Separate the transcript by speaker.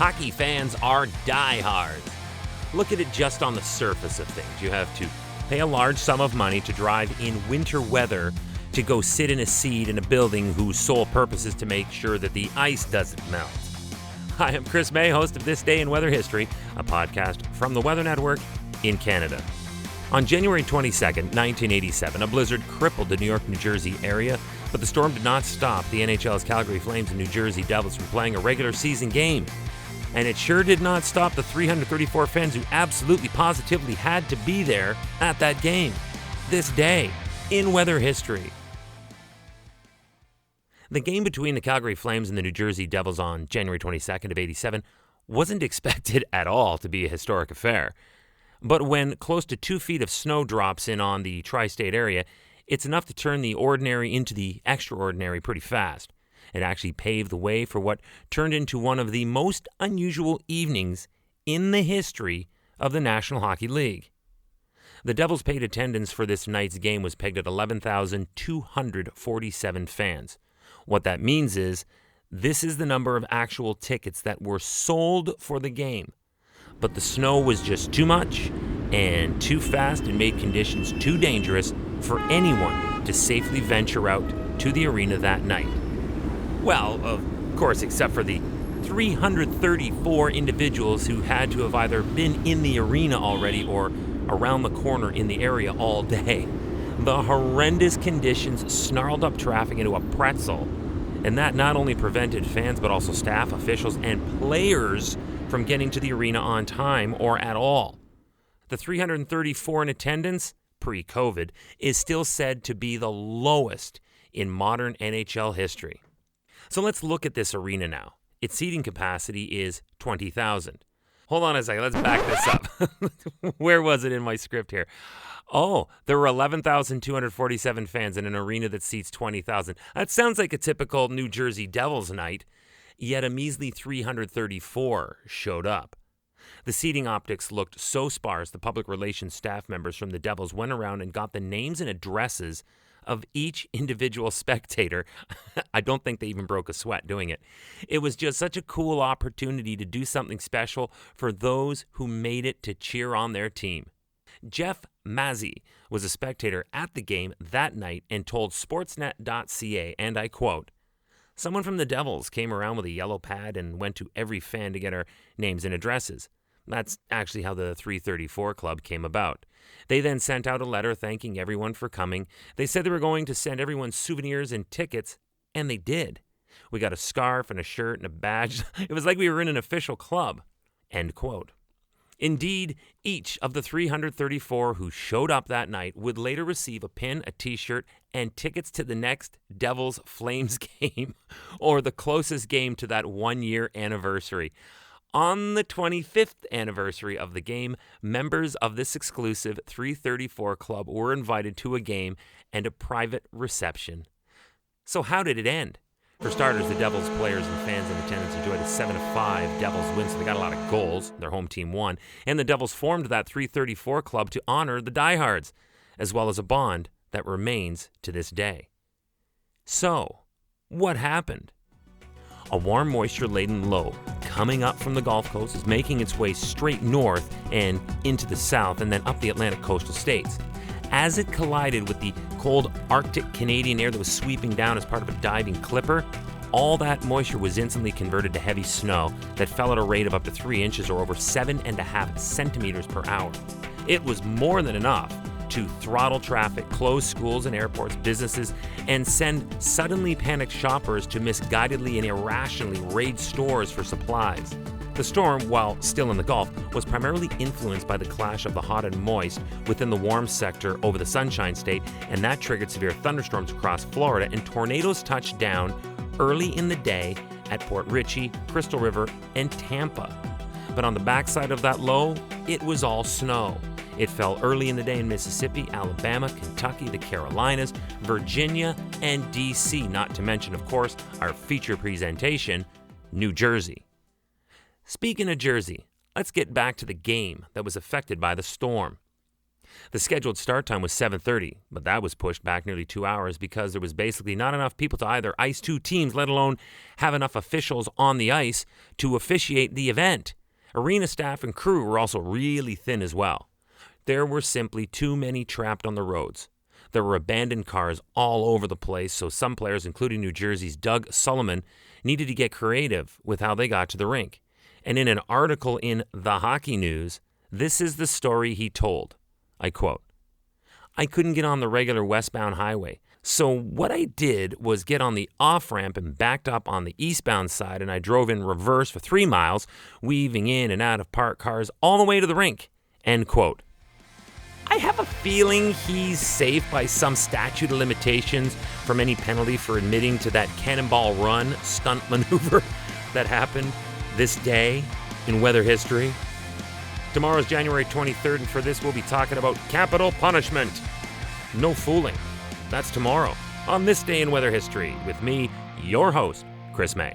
Speaker 1: Hockey fans are diehards. Look at it just on the surface of things. You have to pay a large sum of money to drive in winter weather to go sit in a seat in a building whose sole purpose is to make sure that the ice doesn't melt. Hi, I'm Chris May, host of This Day in Weather History, a podcast from the Weather Network in Canada. On January 22nd, 1987, a blizzard crippled the New York, New Jersey area, but the storm did not stop the NHL's Calgary Flames and New Jersey Devils from playing a regular season game. And it sure did not stop the 334 fans who absolutely positively had to be there at that game. This day in weather history. The game between the Calgary Flames and the New Jersey Devils on January 22nd of 87 wasn't expected at all to be a historic affair. But when close to 2 feet of snow drops in on the tri-state area, it's enough to turn the ordinary into the extraordinary pretty fast. It actually paved the way for what turned into one of the most unusual evenings in the history of the National Hockey League. The Devils' paid attendance for this night's game was pegged at 11,247 fans. What that means is this is the number of actual tickets that were sold for the game. But the snow was just too much and too fast and made conditions too dangerous for anyone to safely venture out to the arena that night. Well, of course, except for the 334 individuals who had to have either been in the arena already or around the corner in the area all day. The horrendous conditions snarled up traffic into a pretzel, and that not only prevented fans but also staff, officials, and players from getting to the arena on time or at all. The 334 in attendance, pre-COVID, is still said to be the lowest in modern NHL history. So let's look at this arena now. Its seating capacity is 20,000. Hold on a second, let's back this up. Where was it in my script here? Oh, there were 11,247 fans in an arena that seats 20,000. That sounds like a typical New Jersey Devils night, yet a measly 334 showed up. The seating optics looked so sparse, the public relations staff members from the Devils went around and got the names and addresses of each individual spectator. I don't think they even broke a sweat doing it. It was just such a cool opportunity to do something special for those who made it to cheer on their team. Jeff Mazzy was a spectator at the game that night and told Sportsnet.ca, and I quote, "Someone from the Devils came around with a yellow pad and went to every fan to get our names and addresses. That's actually how the 334 Club came about. They then sent out a letter thanking everyone for coming. They said they were going to send everyone souvenirs and tickets, and they did. We got a scarf and a shirt and a badge. It was like we were in an official club." End quote. Indeed, each of the 334 who showed up that night would later receive a pin, a t-shirt, and tickets to the next Devils Flames game, or the closest game to that 1-year anniversary. On the 25th anniversary of the game, members of this exclusive 334 Club were invited to a game and a private reception. So how did it end? For starters, the Devils players and fans in attendance enjoyed a 7-5 Devils win, so they got a lot of goals. Their home team won. And the Devils formed that 334 Club to honor the diehards, as well as a bond that remains to this day. So, what happened? A warm, moisture-laden low coming up from the Gulf Coast is making its way straight north and into the south and then up the Atlantic coastal states. As it collided with the cold Arctic Canadian air that was sweeping down as part of a diving clipper, all that moisture was instantly converted to heavy snow that fell at a rate of up to 3 inches or over 7.5 centimeters per hour. It was more than enough to throttle traffic, close schools and airports, businesses, and send suddenly panicked shoppers to misguidedly and irrationally raid stores for supplies. The storm, while still in the Gulf, was primarily influenced by the clash of the hot and moist within the warm sector over the Sunshine State, and that triggered severe thunderstorms across Florida, and tornadoes touched down early in the day at Port Richey, Crystal River, and Tampa. But on the backside of that low, it was all snow. It fell early in the day in Mississippi, Alabama, Kentucky, the Carolinas, Virginia, and D.C., not to mention, of course, our feature presentation, New Jersey. Speaking of Jersey, let's get back to the game that was affected by the storm. The scheduled start time was 7:30, but that was pushed back nearly 2 hours because there was basically not enough people to either ice two teams, let alone have enough officials on the ice to officiate the event. Arena staff and crew were also really thin as well. There were simply too many trapped on the roads. There were abandoned cars all over the place, so some players, including New Jersey's Doug Sullivan, needed to get creative with how they got to the rink. And in an article in The Hockey News, this is the story he told. I quote, "I couldn't get on the regular westbound highway, so what I did was get on the off-ramp and backed up on the eastbound side, and I drove in reverse for 3 miles, weaving in and out of parked cars all the way to the rink." End quote. I have a feeling he's safe by some statute of limitations from any penalty for admitting to that cannonball run stunt maneuver that happened this day in weather history. Tomorrow's January 23rd, and for this we'll be talking about capital punishment. No fooling. That's tomorrow on This Day in Weather History with me, your host, Chris May.